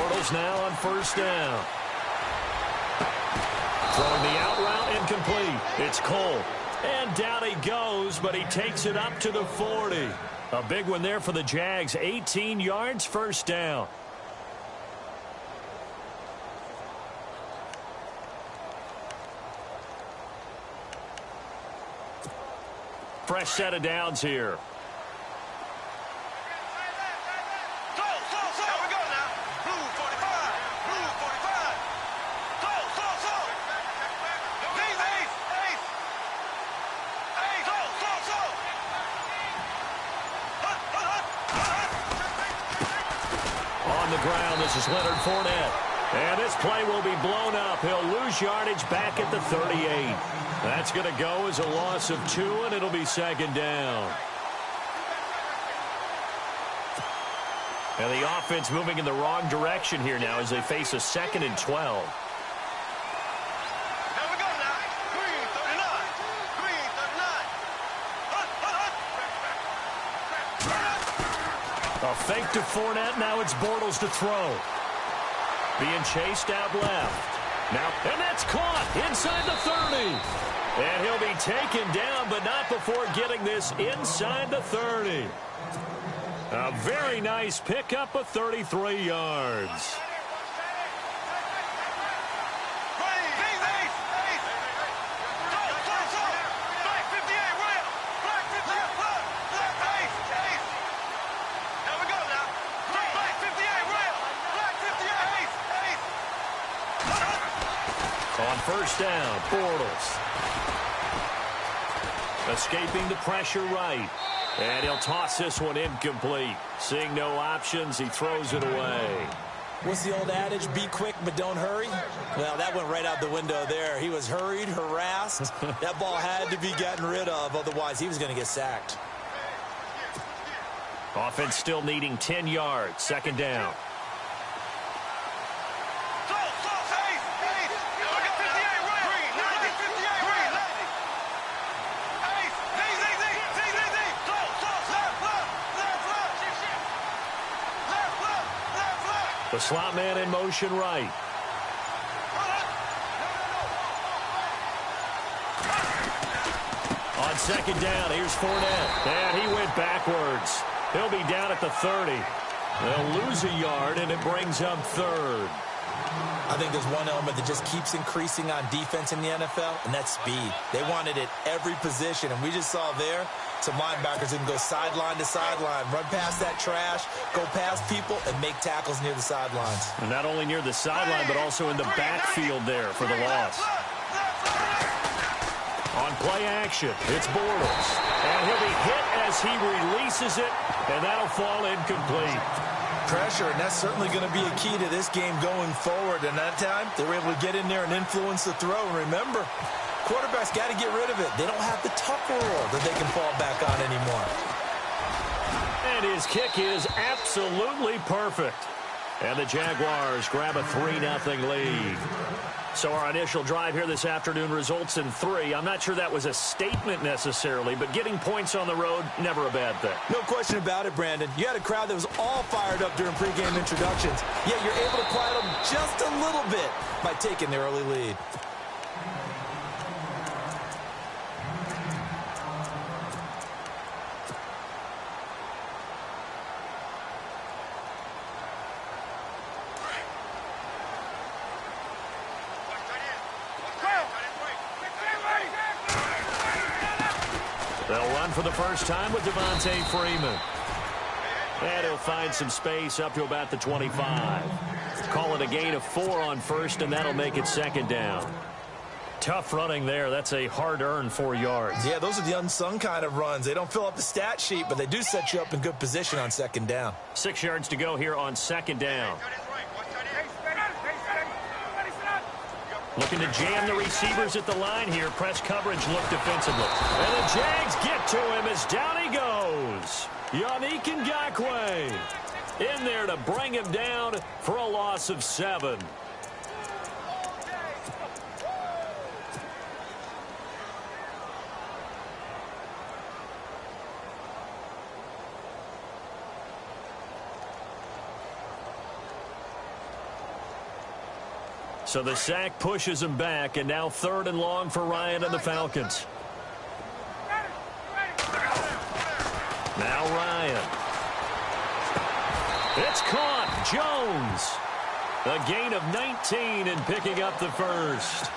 Bortles now on first down. Throwing the out route incomplete. It's Cole. And down he goes, but he takes it up to the 40. A big one there for the Jags. 18 yards, first down. Fresh set of downs here. On the ground, this is Leonard Fournette. And this play will be blown up. He'll lose yardage back at the 38. That's going to go as a loss of 2, and it'll be second down. And the offense moving in the wrong direction here now as they face a 2nd and 12. A fake to Fournette. Now it's Bortles to throw. Being chased out left. Now, and that's caught inside the 30. And he'll be taken down, but not before getting this inside the 30. A very nice pickup of 33 yards. On first down, Bortles. Escaping the pressure right. And he'll toss this one incomplete. Seeing no options, he throws it away. What's the old adage? Be quick, but don't hurry. Well, that went right out the window there. He was hurried, harassed. That ball had to be gotten rid of. Otherwise, he was going to get sacked. Offense still needing 10 yards. Second down. The slot man in motion right. On second down, here's Fournette. And he went backwards. He'll be down at the 30. They'll lose a yard, and it brings up third. I think there's one element that just keeps increasing on defense in the NFL, and that's speed. They want it at every position, and we just saw there some linebackers who can go sideline to sideline, run past that trash, go past people, and make tackles near the sidelines. And not only near the sideline, but also in the backfield there for the loss. On play action, it's Bortles. And he'll be hit as he releases it, and that'll fall incomplete. Pressure, and that's certainly going to be a key to this game going forward. And that time, they were able to get in there and influence the throw. And remember, quarterbacks got to get rid of it. They don't have the Tucker rule that they can fall back on anymore. And his kick is absolutely perfect. And the Jaguars grab a 3-0 lead. So our initial drive here this afternoon results in 3. I'm not sure that was a statement necessarily, but getting points on the road, never a bad thing. No question about it, Brandon. You had a crowd that was all fired up during pregame introductions, yet you're able to quiet them just a little bit by taking the early lead. They'll run for the first time with Devontae Freeman. And he'll find some space up to about the 25. Call it a gain of 4 on first, and that'll make it second down. Tough running there. That's a hard-earned 4 yards. Yeah, those are the unsung kind of runs. They don't fill up the stat sheet, but they do set you up in good position on second down. 6 yards to go here on second down. Looking to jam the receivers at the line here. Press coverage look defensively. And the Jags get to him as down he goes. Yannick Ngakoue in there to bring him down for a loss of 7. So the sack pushes him back, and now 3rd and long for Ryan and the Falcons. Now Ryan. It's caught. Jones. A gain of 19 and picking up the first.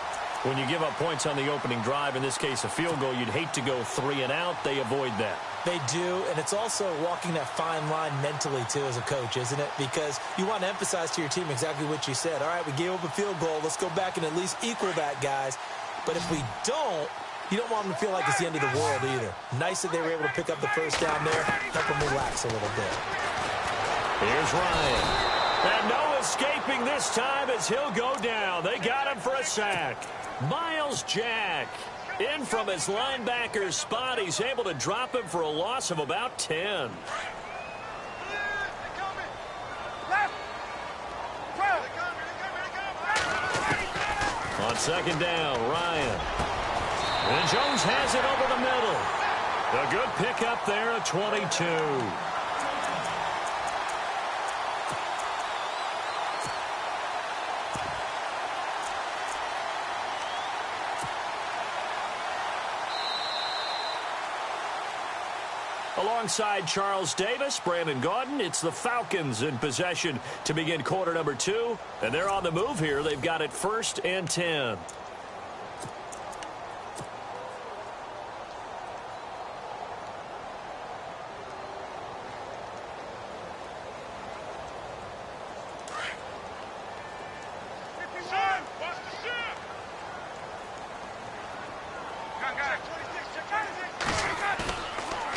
When you give up points on the opening drive, in this case a field goal, you'd hate to go 3 and out. They avoid that. They do, and it's also walking that fine line mentally, too, as a coach, isn't it? Because you want to emphasize to your team exactly what you said. All right, we gave up a field goal. Let's go back and at least equal that, guys. But if we don't, you don't want them to feel like it's the end of the world either. Nice that they were able to pick up the first down there, help them relax a little bit. Here's Ryan. And no escaping this time as he'll go down. They got him for a sack. Myles Jack in from his linebacker's spot. He's able to drop him for a loss of about 10. On 2nd down, Ryan. And Jones has it over the middle. A good pickup there at 22. Alongside Charles Davis, Brandon Gaudin, it's the Falcons in possession to begin quarter number 2. And they're on the move here. They've got it 1st and 10.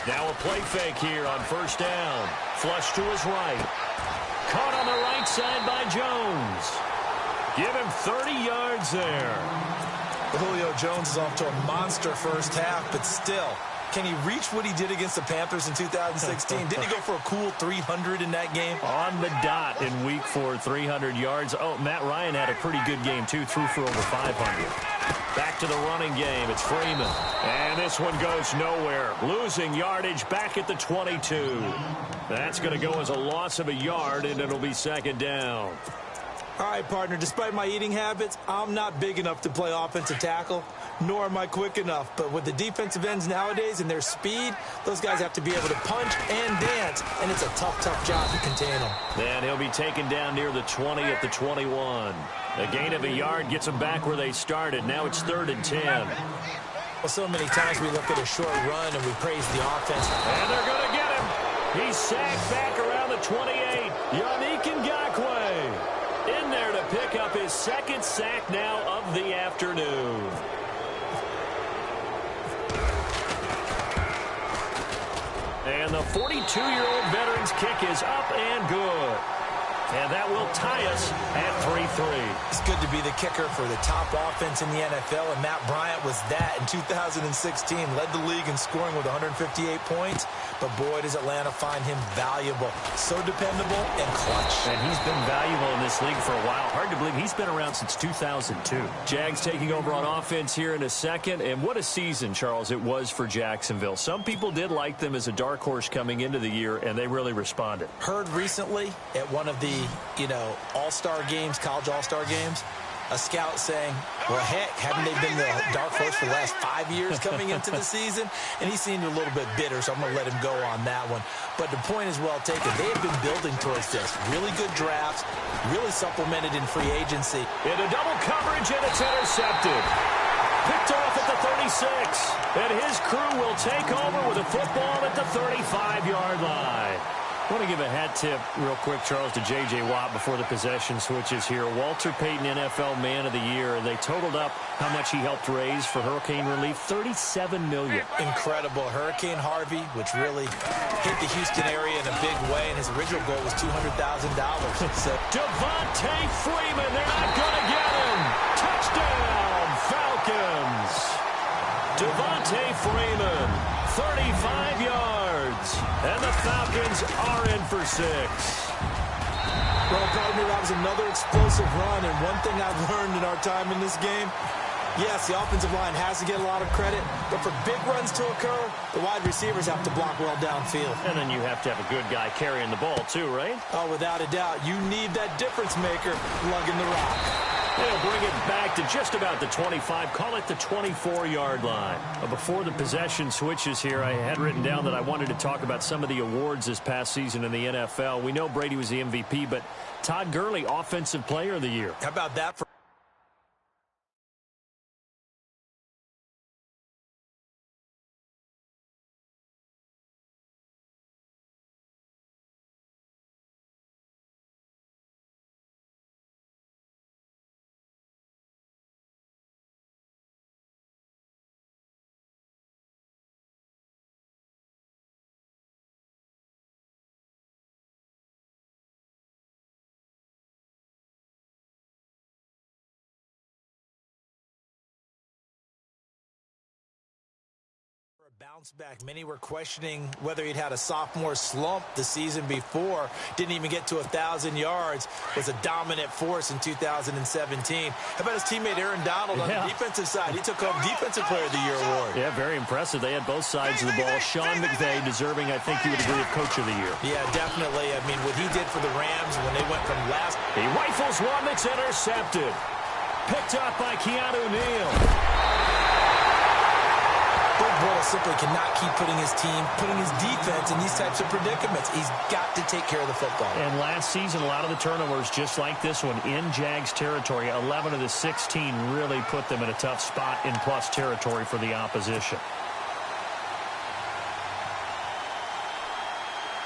Now a play fake here on 1st down. Flush to his right. Caught on the right side by Jones. Give him 30 yards there. Julio Jones is off to a monster first half, but still, can he reach what he did against the Panthers in 2016? Didn't he go for a cool 300 in that game? On the dot in week 4, 300 yards. Oh, Matt Ryan had a pretty good game, too. Threw for over 500. Back to the running game. It's Freeman. And this one goes nowhere. Losing yardage back at the 22. That's going to go as a loss of a yard, and it'll be 2nd down. All right, partner, despite my eating habits, I'm not big enough to play offensive tackle, nor am I quick enough. But with the defensive ends nowadays and their speed, those guys have to be able to punch and dance, and it's a tough, tough job to contain them. And he'll be taken down near the 20 at the 21. A gain of a yard gets them back where they started. Now it's 3rd and 10. Well, so many times we look at a short run and we praise the offense. And they're going to get him. He's sacked back around the 28. Yannick Ngakoue in there to pick up his 2nd sack now of the afternoon. And the 42-year-old veteran's kick is up and good. And that will tie us at 3-3. It's good to be the kicker for the top offense in the NFL, and Matt Bryant was that in 2016. Led the league in scoring with 158 points, but boy, does Atlanta find him valuable. So dependable and clutch. And he's been valuable in this league for a while. Hard to believe he's been around since 2002. Jags taking over on offense here in a second, and what a season, Charles, it was for Jacksonville. Some people did like them as a dark horse coming into the year, and they really responded. Heard recently at one of the all-star games, college all-star games, a scout saying, well, heck, haven't they been the dark horse for the last 5 years coming into the season? And he seemed a little bit bitter, so I'm going to let him go on that one. But the point is well taken. They have been building towards this. Really good drafts, really supplemented in free agency. Into double coverage, and it's intercepted. Picked off at the 36. And his crew will take over with a football at the 35-yard line. I want to give a hat tip real quick, Charles, to J.J. Watt before the possession switches here. Walter Payton, NFL Man of the Year. They totaled up how much he helped raise for hurricane relief, $37 million. Incredible. Hurricane Harvey, which really hit the Houston area in a big way, and his original goal was $200,000. So Devontae Freeman, they're not going to get him. Touchdown, Falcons. Devontae Freeman, 35 yards. And the Falcons are in for 6. Well, partner, that was another explosive run, and one thing I've learned in our time in this game, yes, the offensive line has to get a lot of credit, but for big runs to occur, the wide receivers have to block well downfield. And then you have to have a good guy carrying the ball too, right? Oh, without a doubt. You need that difference maker lugging the rock. They'll bring it back to just about the 25. Call it the 24-yard line. Before the possession switches here, I had written down that I wanted to talk about some of the awards this past season in the NFL. We know Brady was the MVP, but Todd Gurley, Offensive Player of the Year. How about that for bounce back? Many were questioning whether he'd had a sophomore slump the season before. Didn't even get to 1,000 yards. Was a dominant force in 2017. How about his teammate Aaron Donald on the defensive side? He took home Defensive Player of the Year award. Yeah, very impressive. They had both sides of the ball. Sean McVay deserving, I think you would agree, of Coach of the Year. Yeah, definitely. I mean, what he did for the Rams when they went from last. He rifles one that's intercepted. Picked up by Keanu Neal. Blake Bortles simply cannot keep putting his defense in these types of predicaments. He's got to take care of the football. And last season, a lot of the turnovers, just like this one, in Jags territory, 11 of the 16 really put them in a tough spot in plus territory for the opposition.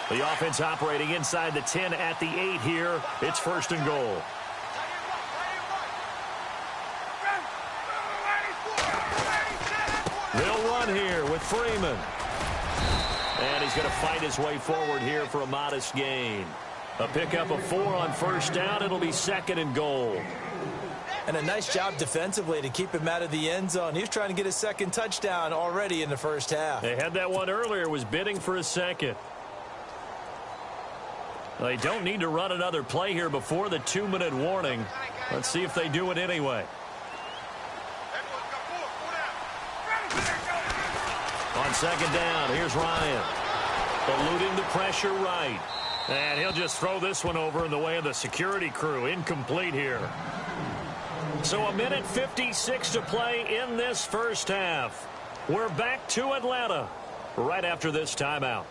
The offense operating inside the 10 at the 8 here. It's 1st and goal. They'll run here with Freeman. And he's going to fight his way forward here for a modest gain. A pickup of 4 on 1st down. It'll be 2nd and goal. And a nice job defensively to keep him out of the end zone. He was trying to get his 2nd touchdown already in the 1st half. They had that one earlier, was bidding for a 2nd. They don't need to run another play here before the 2-minute warning. Let's see if they do it anyway. On 2nd down, here's Ryan. Eluding the pressure right. And he'll just throw this one over in the way of the security crew. Incomplete here. So 1:56 to play in this 1st half. We're back to Atlanta right after this timeout.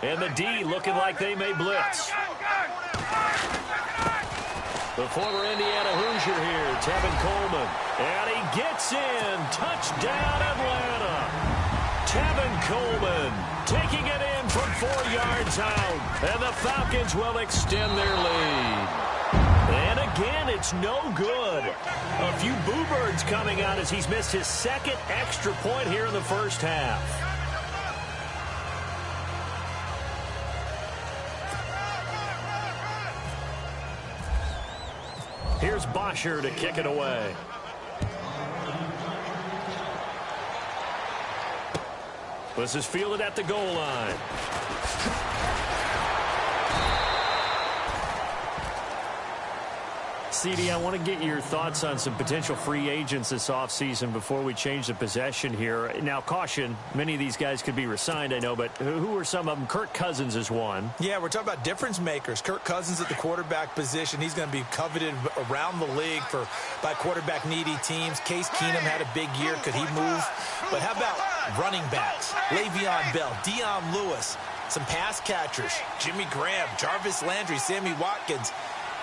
And the D looking like they may blitz. The former Indiana Hoosier here, Tevin Coleman. And he gets in. Touchdown, Atlanta. Tevin Coleman taking it in from 4 yards out. And the Falcons will extend their lead. And again, it's no good. A few boo birds coming out as he's missed his 2nd extra point here in the 1st half. Here's Bosher to kick it away. This is fielded at the goal line. CD, I want to get your thoughts on some potential free agents this offseason before we change the possession here. Now, caution, many of these guys could be re-signed, I know, but who are some of them? Kirk Cousins is one. Yeah, we're talking about difference makers. Kirk Cousins at the quarterback position. He's going to be coveted around the league by quarterback-needy teams. Case Keenum had a big year. Could he move? But how about running backs? Le'Veon Bell, Dion Lewis, some pass catchers, Jimmy Graham, Jarvis Landry, Sammy Watkins.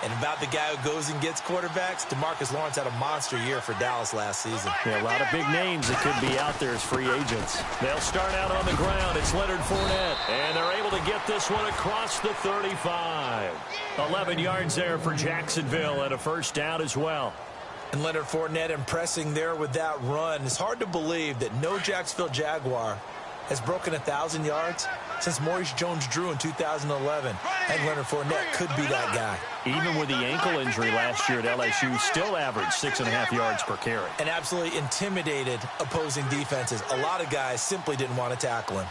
And about the guy who goes and gets quarterbacks, DeMarcus Lawrence had a monster year for Dallas last season. Yeah, a lot of big names that could be out there as free agents. They'll start out on the ground. It's Leonard Fournette. And they're able to get this one across the 35. 11 yards there for Jacksonville and a 1st down as well. And Leonard Fournette impressing there with that run. It's hard to believe that no Jacksonville Jaguar has broken 1,000 yards since Maurice Jones-Drew in 2011. And Leonard Fournette could be that guy. Even with the ankle injury last year at LSU, still averaged 6.5 yards per carry. And absolutely intimidated opposing defenses. A lot of guys simply didn't want to tackle him.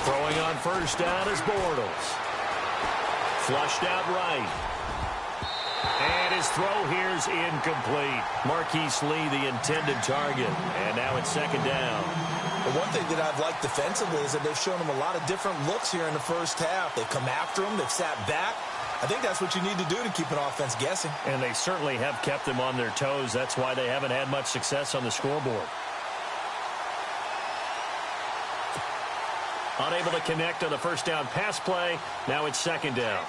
Throwing on 1st down is Bortles. Flushed out right. his throw here's incomplete. Marquise Lee, the intended target. And now it's second down. But one thing that I've liked defensively is that they've shown him a lot of different looks here in the first half. They've come after him. They've sat back. I think that's what you need to do to keep an offense guessing. And they certainly have kept them on their toes. That's why they haven't had much success on the scoreboard. Unable to connect on the first down pass play. Now it's second down.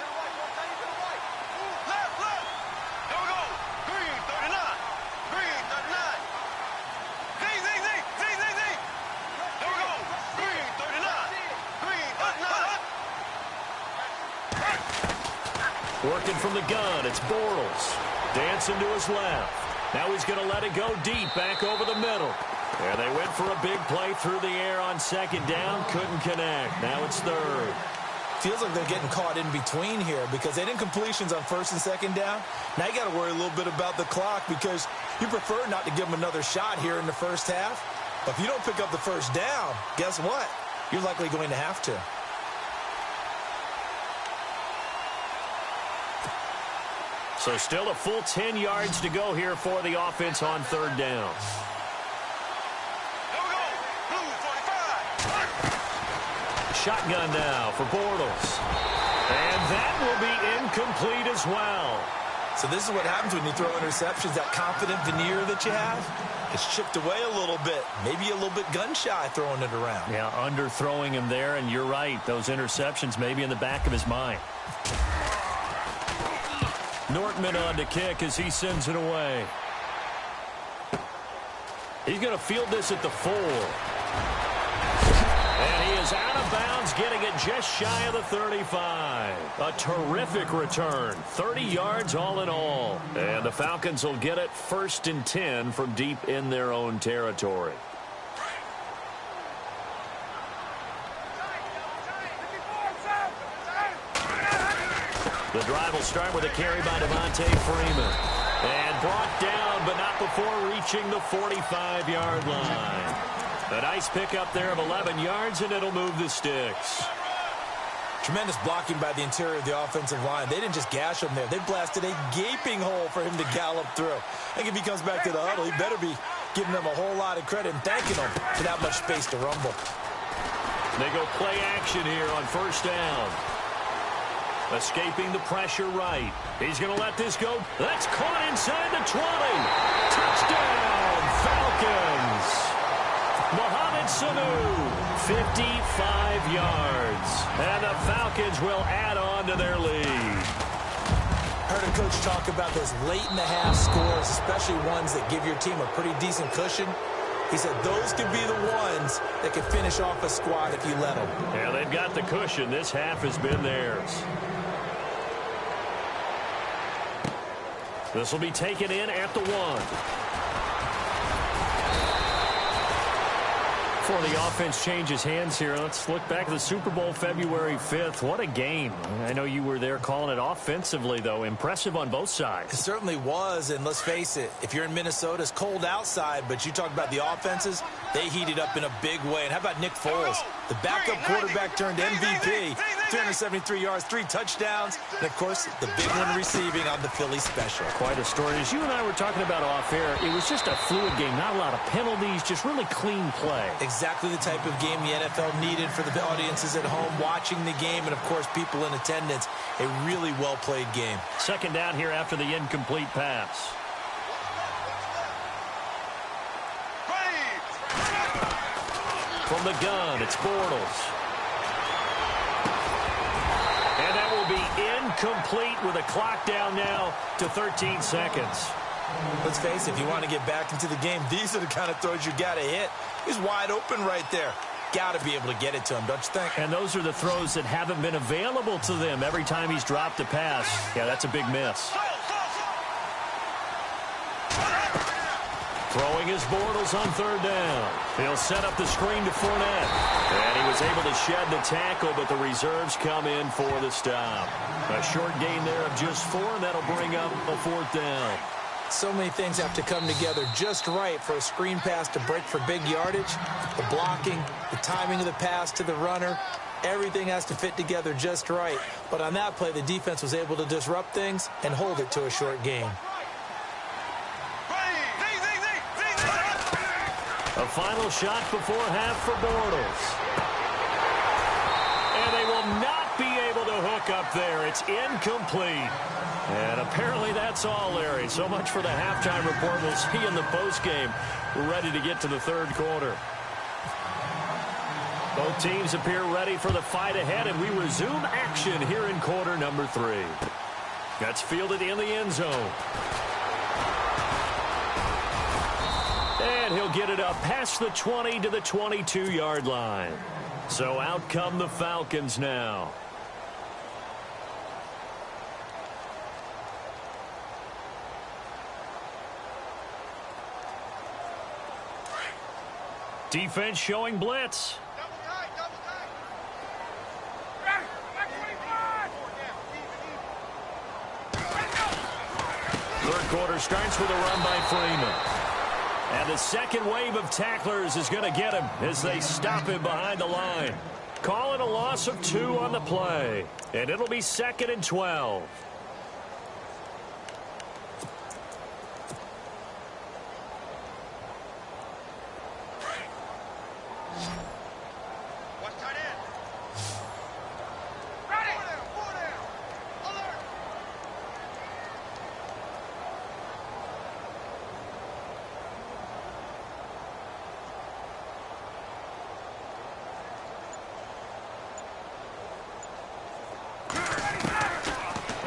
Working from the gun, it's Bortles. Dancing to his left. Now he's going to let it go deep, back over the middle. And they went for a big play through the air on second down. Couldn't connect. Now it's third. Feels like they're getting caught in between here because they didn't completions on first and second down. Now you got to worry a little bit about the clock because you prefer not to give them another shot here in the first half. But if you don't pick up the first down, guess what? You're likely going to have to. So still a full 10 yards to go here for the offense on third down. Shotgun now for Bortles. And that will be incomplete as well. So this is what happens when you throw interceptions. That confident veneer that you have, it's chipped away a little bit. Maybe a little bit gun-shy throwing it around. Yeah, underthrowing him there, and you're right. Those interceptions may be in the back of his mind. Nortman on to kick as he sends it away. He's going to field this at the 4. And he is out of bounds, getting it just shy of the 35. A terrific return. 30 yards all in all. And the Falcons will get it 1st and 10 from deep in their own territory. The drive will start with a carry by Devontae Freeman. And brought down, but not before reaching the 45-yard line. A nice pickup there of 11 yards, and it'll move the sticks. Tremendous blocking by the interior of the offensive line. They didn't just gash him there. They blasted a gaping hole for him to gallop through. I think if he comes back to the huddle, he better be giving them a whole lot of credit and thanking them for that much space to rumble. They go play action here on first down. Escaping the pressure right. He's going to let this go. That's caught inside the 20. Touchdown, Falcons. Mohamed Sanu, 55 yards. And the Falcons will add on to their lead. Heard a coach talk about those late-in-the-half scores, especially ones that give your team a pretty decent cushion. He said those could be the ones that could finish off a squad if you let them. Yeah, they've got the cushion. This half has been theirs. This will be taken in at the 1. Before the offense changes hands here, let's look back at the Super Bowl February 5th. What a game. I know you were there calling it offensively, though. Impressive on both sides. It certainly was, and let's face it, if you're in Minnesota, it's cold outside, but you talk about the offenses, they heated up in a big way. And how about Nick Foles, the backup quarterback turned MVP, 373 yards, 3 touchdowns, and, of course, the big one receiving on the Philly special. Quite a story. As you and I were talking about off air, it was just a fluid game, not a lot of penalties, just really clean play. Exactly the type of game the NFL needed for the audiences at home watching the game and, of course, people in attendance. A really well-played game. Second down here after the incomplete pass. From the gun, it's Bortles. And that will be incomplete with a clock down now to 13 seconds. Let's face it, if you want to get back into the game, these are the kind of throws you got to hit. He's wide open right there. Got to be able to get it to him, don't you think? And those are the throws that haven't been available to them every time he's dropped a pass. Yeah, that's a big miss. Throwing his Bortles on third down. He'll set up the screen to Fournette. And he was able to shed the tackle, but the reserves come in for the stop. A short gain there of just 4, and that'll bring up a 4th down. So many things have to come together just right for a screen pass to break for big yardage. The blocking, the timing of the pass to the runner, Everything has to fit together just right. But on that play, the defense was able to disrupt things and hold it to a short game. A final shot before half for Bortles. And they will not be able to hook up there. It's incomplete. And apparently that's all, Larry. So much for the halftime report. We'll see in the postgame. We're ready to get to the third quarter. Both teams appear ready for the fight ahead, and we resume action here in quarter number 3. That's fielded in the end zone. And he'll get it up past the 20 to the 22-yard line. So out come the Falcons now. Defense showing blitz. Third quarter starts with a run by Freeman. And the second wave of tacklers is going to get him as they stop him behind the line. Calling a loss of 2 on the play. And it'll be 2nd and 12.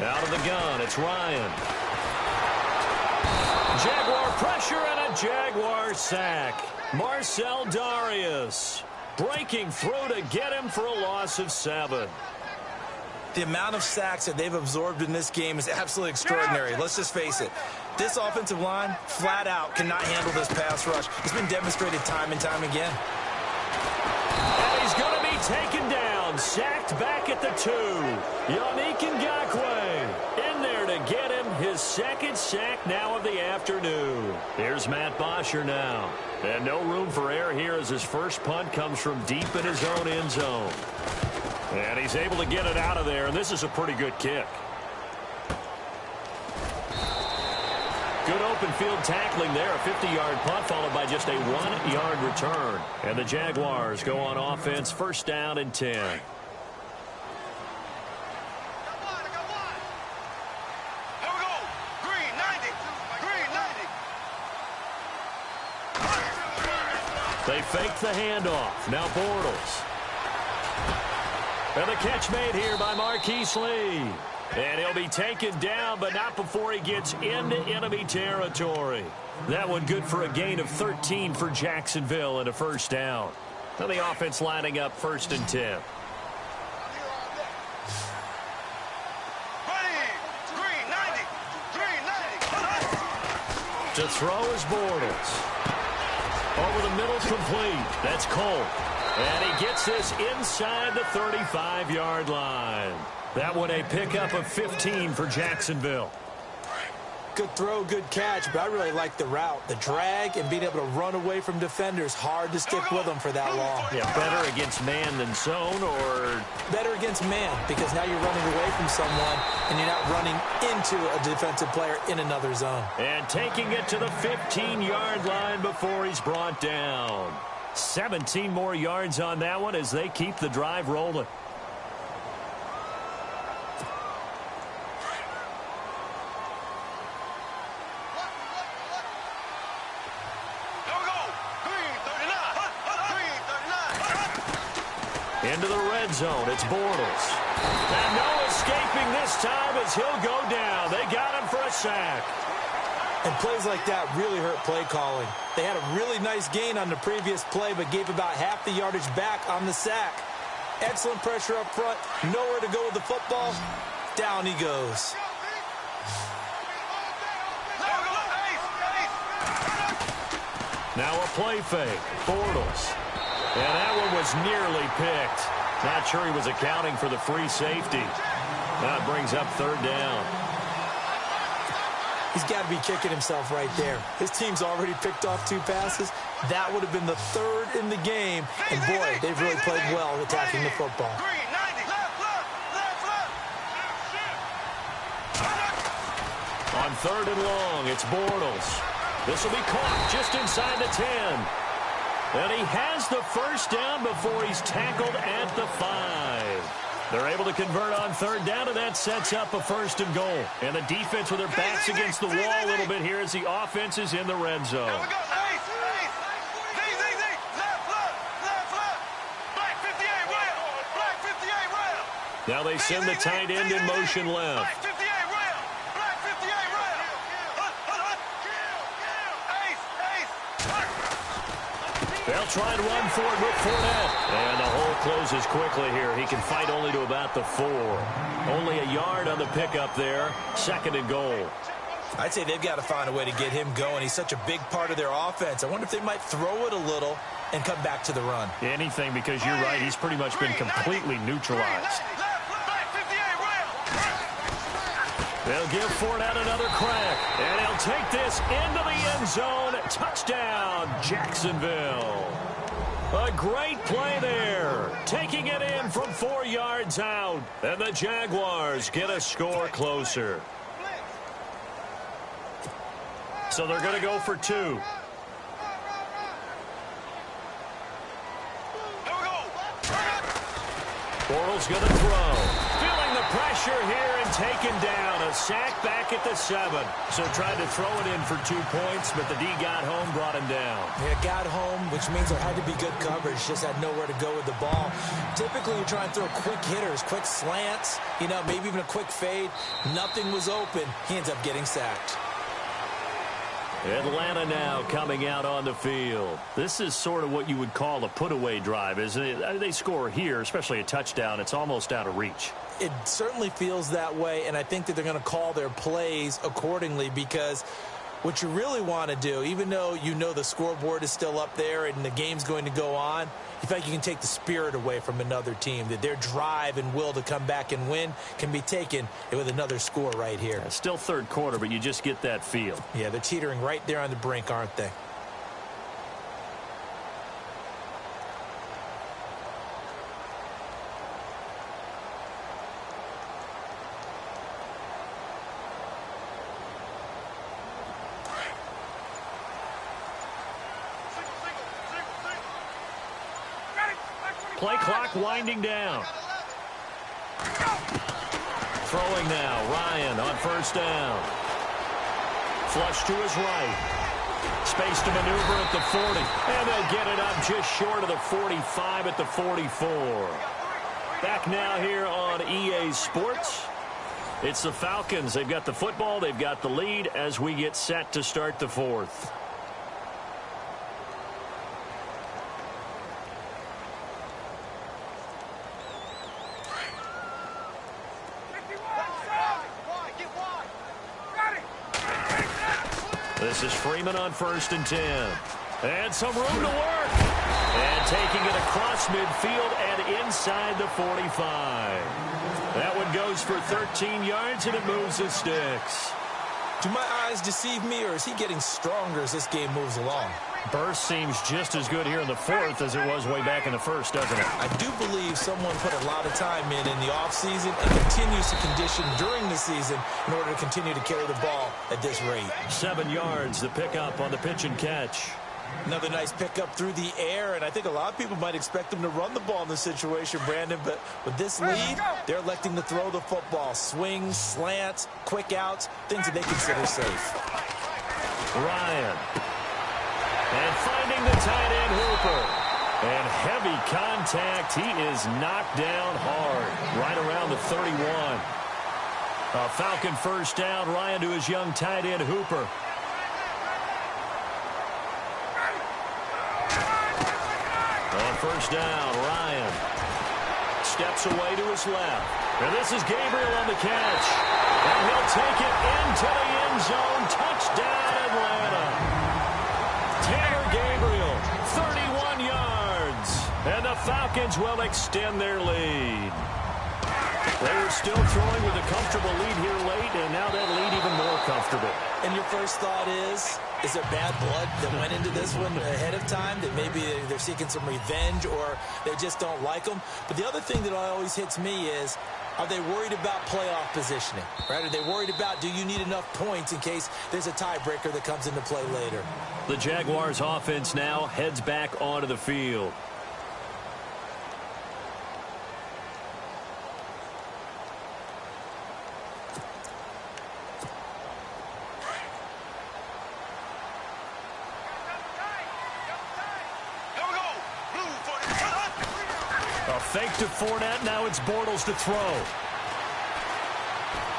Out of the gun, it's Ryan. Jaguar pressure and a Jaguar sack. Marcell Dareus breaking through to get him for a loss of 7. The amount of sacks that they've absorbed in this game is absolutely extraordinary. Let's just face it. This offensive line, flat out, cannot handle this pass rush. It's been demonstrated time and time again. And he's going to be taken down, sacked back at the 2. Yannick Ngakoue in there to get him his second sack now of the afternoon. Here's Matt Bosher now. And no room for error here as his first punt comes from deep in his own end zone. And he's able to get it out of there, and this is a pretty good kick. Good open field tackling there. A 50-yard punt followed by just a 1-yard return. And the Jaguars go on offense, first down and 10. They fake the handoff. Now Bortles. And the catch made here by Marquise Lee. And he'll be taken down, but not before he gets into enemy territory. That one good for a gain of 13 for Jacksonville and a first down. Now the offense lining up 1st and 10. To throw is Bortles. Over the middle, complete. That's Cole. And he gets this inside the 35-yard line. That one a pickup of 15 for Jacksonville. Good throw, good catch, but I really like the route. The drag and being able to run away from defenders, hard to stick with them for that long. Yeah, better against man than zone, or? Better against man, because now you're running away from someone and you're not running into a defensive player in another zone. And taking it to the 15-yard line before he's brought down. 17 more yards on that one as they keep the drive rolling. Into the red zone, it's Bortles. And no escaping this time as he'll go down. They got him for a sack. And plays like that really hurt play calling. They had a really nice gain on the previous play, but gave about half the yardage back on the sack. Excellent pressure up front. Nowhere to go with the football. Down he goes. Now a play fake. Bortles. And that one was nearly picked. Not sure he was accounting for the free safety. That brings up 3rd down. He's got to be kicking himself right there. His team's already picked off 2 passes. That would have been the third in the game. And, boy, they've really played well attacking the football. On 3rd and long, it's Bortles. This will be caught just inside the 10. And he has the first down before he's tackled at the 5. They're able to convert on 3rd down, and that sets up a 1st and goal. And the defense with their backs against the wall a little bit here as the offense is in the red zone. Now they send the tight end in motion left. They'll try and run for it with Fournette. And the hole closes quickly here. He can fight only to about the 4. Only a yard on the pickup there. 2nd and goal. I'd say they've got to find a way to get him going. He's such a big part of their offense. I wonder if they might throw it a little and come back to the run. Anything, because you're right. He's pretty much been completely neutralized. They'll give Fournette another crack. And he'll take this into the end zone. Touchdown, Jacksonville. A great play there. Taking it in from 4 yards out. And the Jaguars get a score closer. So they're going to go for 2. Bortles going to throw. Feeling the pressure here and taken down. A sack back at the 7. So tried to throw it in for 2 points, but the D got home, brought him down. Yeah, got home, which means there had to be good coverage. Just had nowhere to go with the ball. Typically, you try and throw quick hitters, quick slants, maybe even a quick fade. Nothing was open. He ends up getting sacked. Atlanta now coming out on the field. This is sort of what you would call a put-away drive, isn't it? They score here, especially a touchdown. It's almost out of reach. It certainly feels that way, and I think that they're going to call their plays accordingly because what you really want to do, even though you know the scoreboard is still up there and the game's going to go on, you feel like you can take the spirit away from another team, that their drive and will to come back and win can be taken with another score right here. Yeah, still 3rd quarter, but you just get that feel. Yeah, they're teetering right there on the brink, aren't they? Play clock winding down. Throwing now. Ryan on 1st down. Flush to his right. Space to maneuver at the 40. And they'll get it up just short of the 45 at the 44. Back now here on EA Sports. It's the Falcons. They've got the football. They've got the lead as we get set to start the 4th. This is Freeman on 1st and 10. And some room to work. And taking it across midfield and inside the 45. That one goes for 13 yards, and it moves the sticks. Do my eyes deceive me, or is he getting stronger as this game moves along? Burst seems just as good here in the 4th as it was way back in the 1st, doesn't it? I do believe someone put a lot of time in the offseason and continues to condition during the season in order to continue to carry the ball at this rate. 7 yards, the pickup on the pitch and catch. Another nice pickup through the air, and I think a lot of people might expect them to run the ball in this situation, Brandon, but with this lead, they're electing to throw the football. Swings, slants, quick outs, things that they consider safe. Ryan. And finding the tight end, Hooper. And heavy contact. He is knocked down hard, right around the 31. A Falcon 1st down. Ryan to his young tight end, Hooper. On 1st down, Ryan steps away to his left. And this is Gabriel on the catch. And he'll take it into the end zone. Touchdown, Atlanta. Taylor Gabriel, 31 yards. And the Falcons will extend their lead. They were still throwing with a comfortable lead here late, and now that lead even more comfortable. And your first thought is there bad blood that went into this one ahead of time, that maybe they're seeking some revenge or they just don't like them? But the other thing that always hits me is, are they worried about playoff positioning? Right? Are they worried about, do you need enough points in case there's a tiebreaker that comes into play later? The Jaguars offense now heads back onto the field. A fake to Fournette. Now it's Bortles to throw.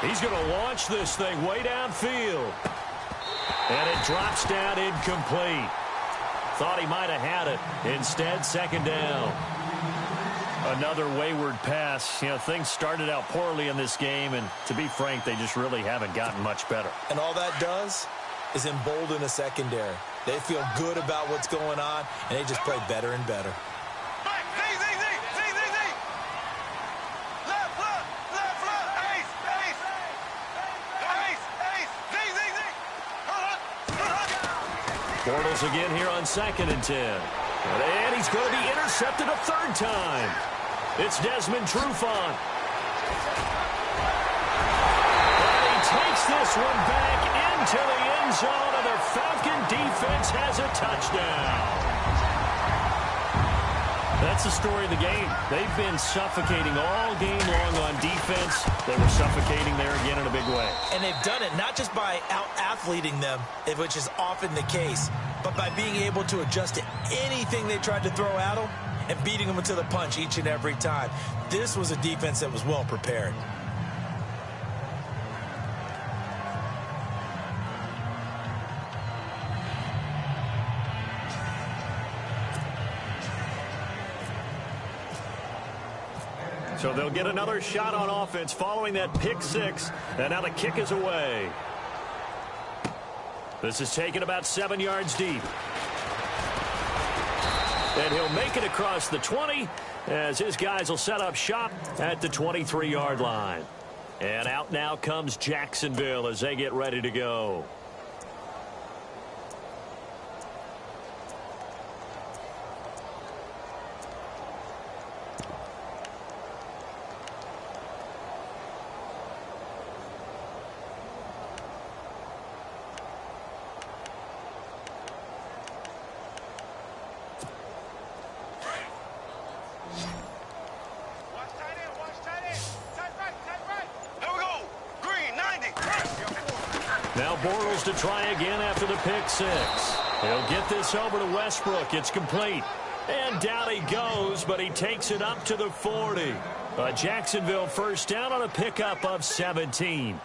He's going to launch this thing way downfield. And it drops down incomplete. Thought he might have had it. Instead, second down. Another wayward pass. You know, things started out poorly in this game, and to be frank, they just really haven't gotten much better. And all that does is embolden a secondary. They feel good about what's going on, and they just play better and better. Bortles again here on 2nd and 10. And he's going to be intercepted a third time. It's Desmond Trufant. And he takes this one back into the end zone, and the Falcon defense has a touchdown. That's the story of the game. They've been suffocating all game long on defense. They were suffocating there again in a big way. And they've done it not just by out-athleting them, which is often the case, but by being able to adjust to anything they tried to throw at them and beating them to the punch each and every time. This was a defense that was well prepared. So they'll get another shot on offense following that pick six. And now the kick is away. This is taken about 7 yards deep. And he'll make it across the 20 as his guys will set up shop at the 23-yard line. And out now comes Jacksonville as they get ready to go. Now Bortles to try again after the pick six. He'll get this over to Westbrook. It's complete. And down he goes, but he takes it up to the 40. A Jacksonville first down on a pickup of 17.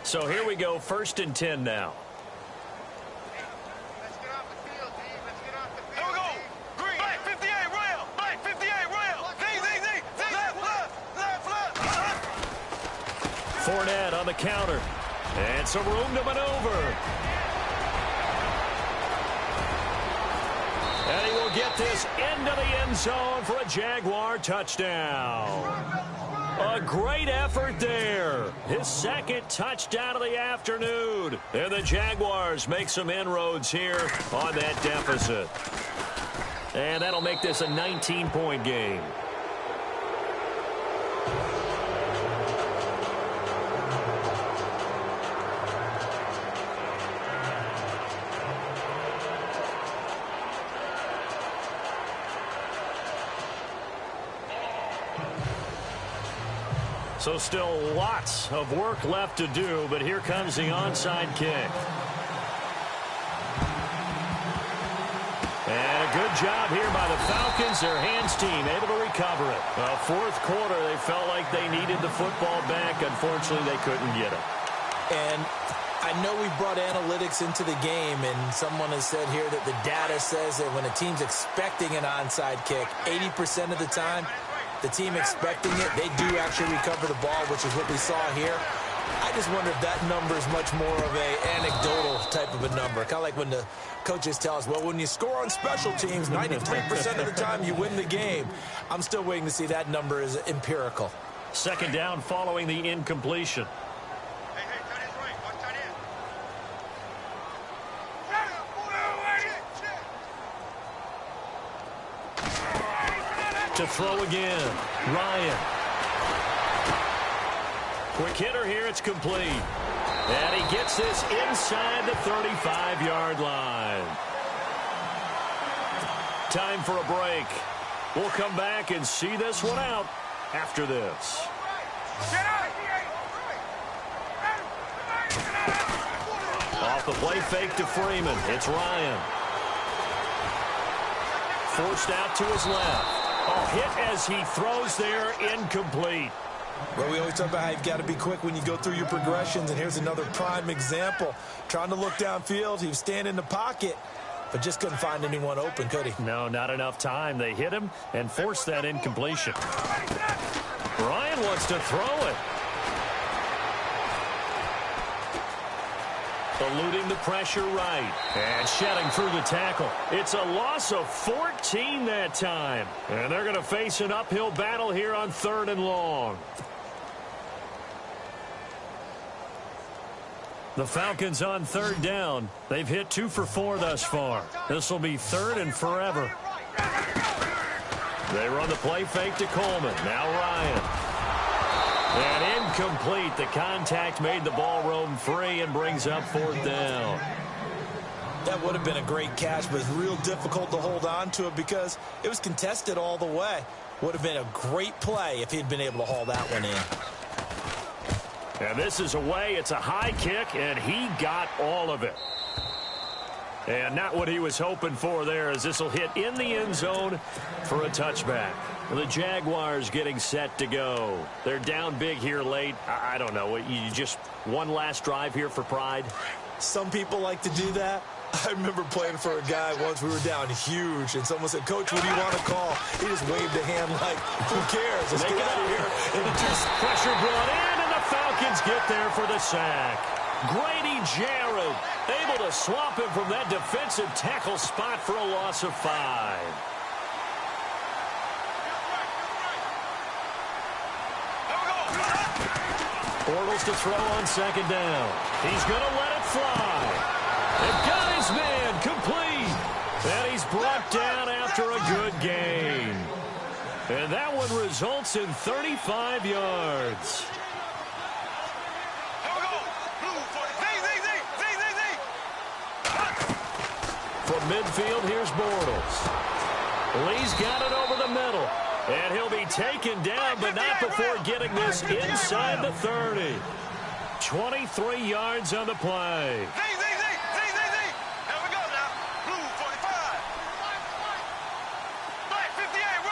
So here we go, 1st and 10 now. Fournette on the counter. And some room to maneuver. And he will get this into the end zone for a Jaguar touchdown. A great effort there. His second touchdown of the afternoon. And the Jaguars make some inroads here on that deficit. And that'll make this a 19-point game. So still lots of work left to do, but here comes the onside kick. And a good job here by the Falcons. Their hands team able to recover it. Fourth quarter, they felt like they needed the football back. Unfortunately, they couldn't get it. And I know we brought analytics into the game, and someone has said here that the data says that when a team's expecting an onside kick, 80% of the time, the team expecting it, they do actually recover the ball, which is what we saw here. I just wonder if that number is much more of a anecdotal type of a number. Kind of like when the coaches tell us, well, when you score on special teams, 93% of the time you win the game. I'm still waiting to see that number is empirical. Second down following the incompletion. To throw again, Ryan. Quick hitter here, it's complete. And he gets this inside the 35-yard line. Time for a break. We'll come back and see this one out after this. Off the play fake to Freeman. It's Ryan. Forced out to his left. Oh, hit as he throws there, incomplete. Well, we always talk about how you've got to be quick when you go through your progressions, and here's another prime example. Trying to look downfield, he was standing in the pocket, but just couldn't find anyone open, could he? No, not enough time. They hit him and forced that incompletion. Ryan wants to throw it. Eluding the pressure right. And shedding through the tackle. It's a loss of 14 that time. And they're going to face an uphill battle here on 3rd and long. The Falcons on 3rd down. They've hit 2 for 4 thus far. This will be 3rd and forever. They run the play fake to Coleman. Now Ryan. And incomplete. The contact made the ball roam free and brings up 4th down. That would have been a great catch, but it's real difficult to hold on to it because it was contested all the way. Would have been a great play if he'd been able to haul that one in. And this is away. It's a high kick, and he got all of it. And not what he was hoping for there, as this will hit in the end zone for a touchback. The Jaguars getting set to go. They're down big here late. I don't know. You just one last drive here for pride? Some people like to do that. I remember playing for a guy once. We were down huge, and someone said, Coach, what do you want to call? He just waved a hand like, who cares? Let's get out of here. And just pressure brought in, and the Falcons get there for the sack. Grady Jarrett able to swap him from that defensive tackle spot for a loss of 5. Bortles to throw on 2nd down. He's going to let it fly. They've got his man complete. And he's brought down after a good gain. And that one results in 35 yards. From midfield, here's Bortles. Lee's got it over the middle. And he'll be taken down, but not before getting this inside the 30. 23 yards on the play. Here we go now. Blue 45. Black 58,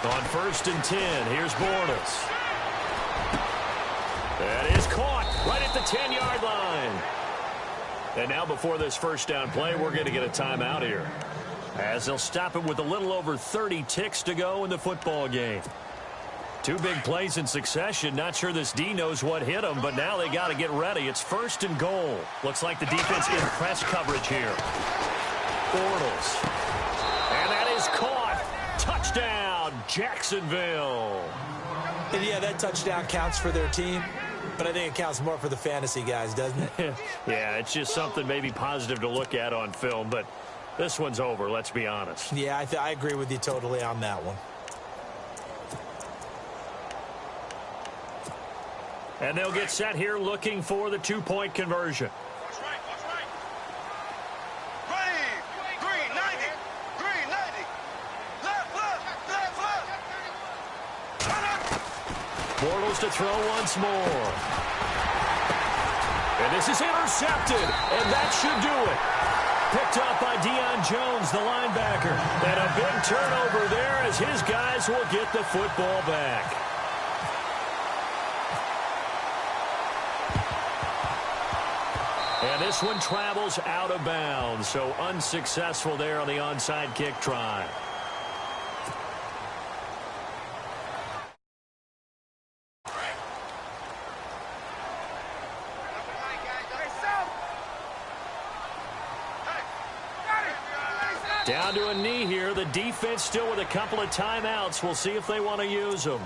On 1st and 10, here's Bortles. That is caught right at the 10-yard line. And now before this first down play, we're going to get a timeout here, as they'll stop it with a little over 30 ticks to go in the football game. 2 big plays in succession. Not sure this D knows what hit them, but now they got to get ready. It's 1st and goal. Looks like the defense in press coverage here. Bortles. And that is caught. Touchdown, Jacksonville. And yeah, that touchdown counts for their team, but I think it counts more for the fantasy guys, doesn't it? Yeah, it's just something maybe positive to look at on film, but this one's over, let's be honest. Yeah, I agree with you totally on that one. And they'll get set here looking for the 2-point conversion. Watch right. Ready. Green 90. Left. Bortles to throw once more. And this is intercepted, and that should do it. Picked up by Deion Jones, the linebacker. And a big turnover there as his guys will get the football back. And this one travels out of bounds, so unsuccessful there on the onside kick try. Down to a knee here. The defense still with a couple of timeouts. We'll see if they want to use them.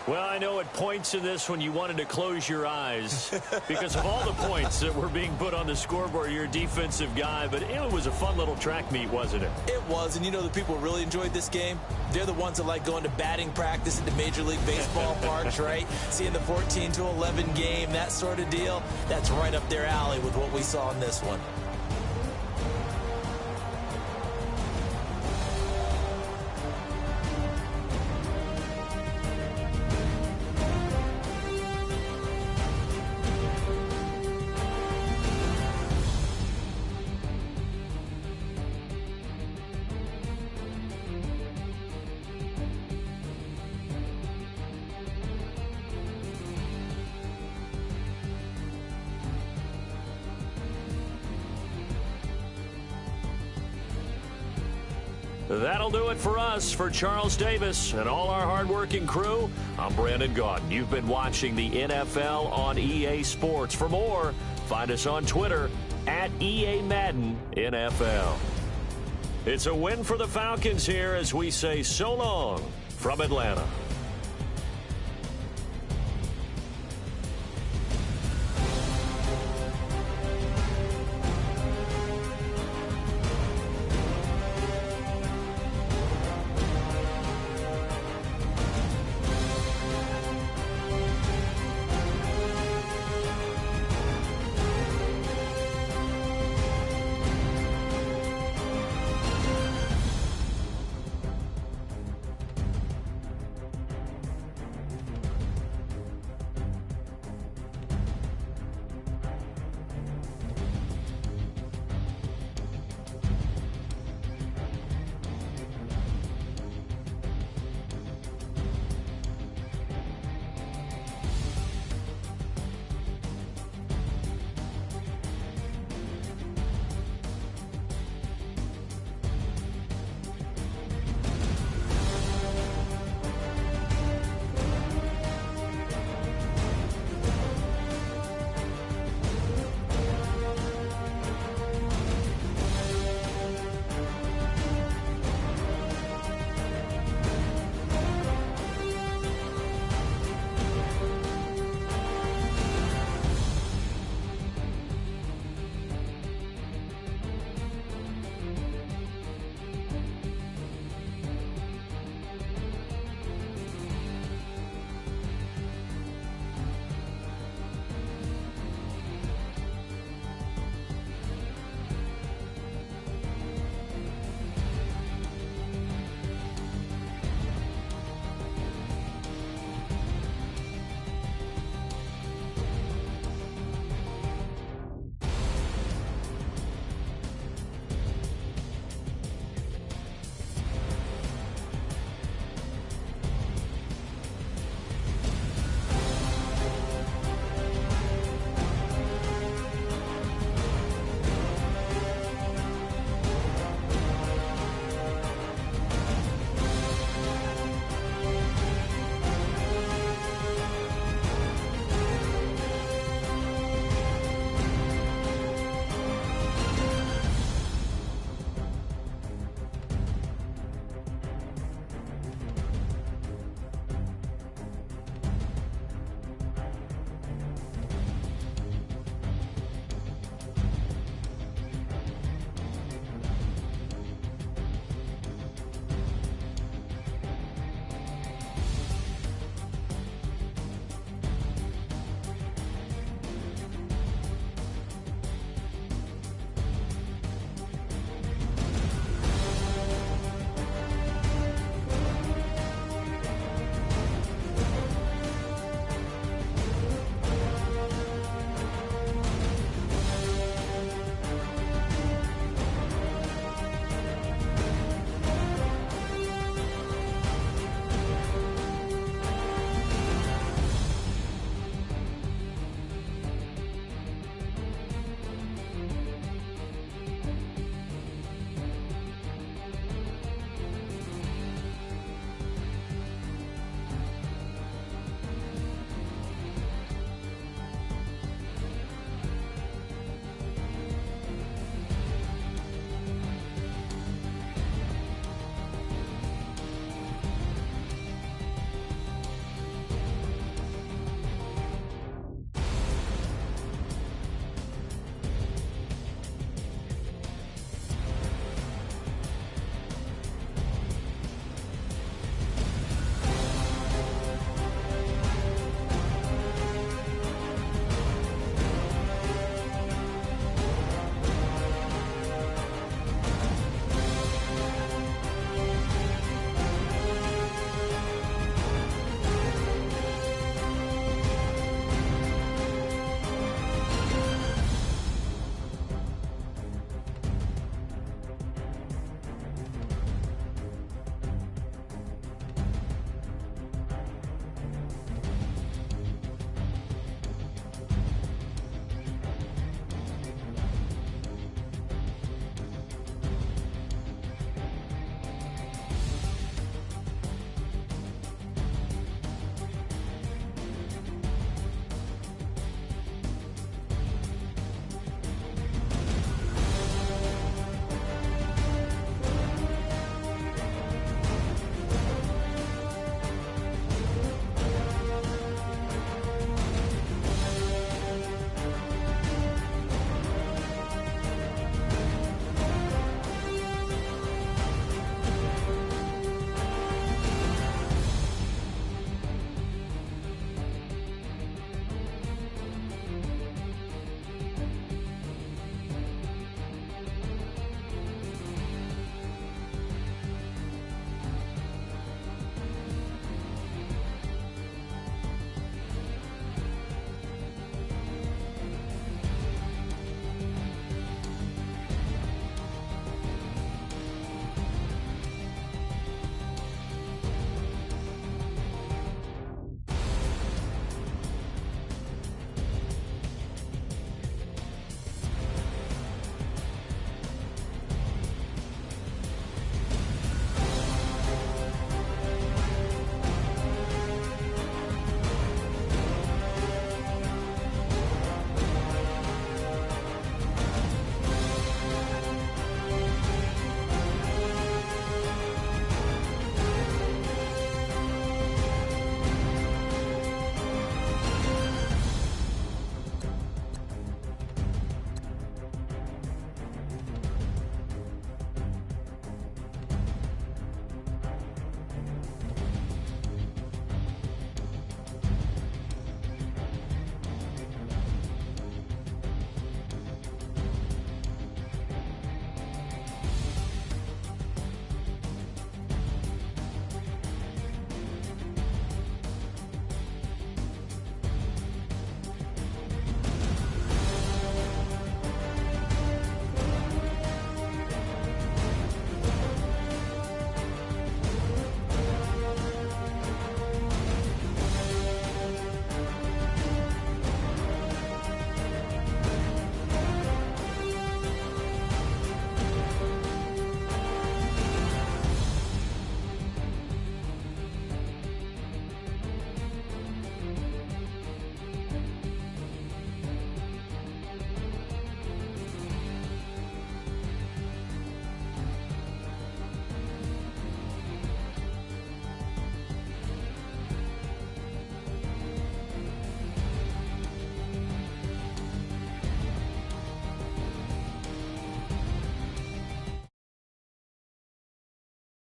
Well, I know at points in this when you wanted to close your eyes because of all the points that were being put on the scoreboard. You're a defensive guy, but it was a fun little track meet, wasn't it? It was, and you know the people who really enjoyed this game? They're the ones that like going to batting practice at the Major League Baseball parks, right? Seeing the 14-11 game, that sort of deal. That's right up their alley with what we saw in this one. That'll do it for us. For Charles Davis and all our hardworking crew, I'm Brandon Gaudin. You've been watching the NFL on EA Sports. For more, find us on Twitter at EA Madden NFL. It's a win for the Falcons here as we say so long from Atlanta.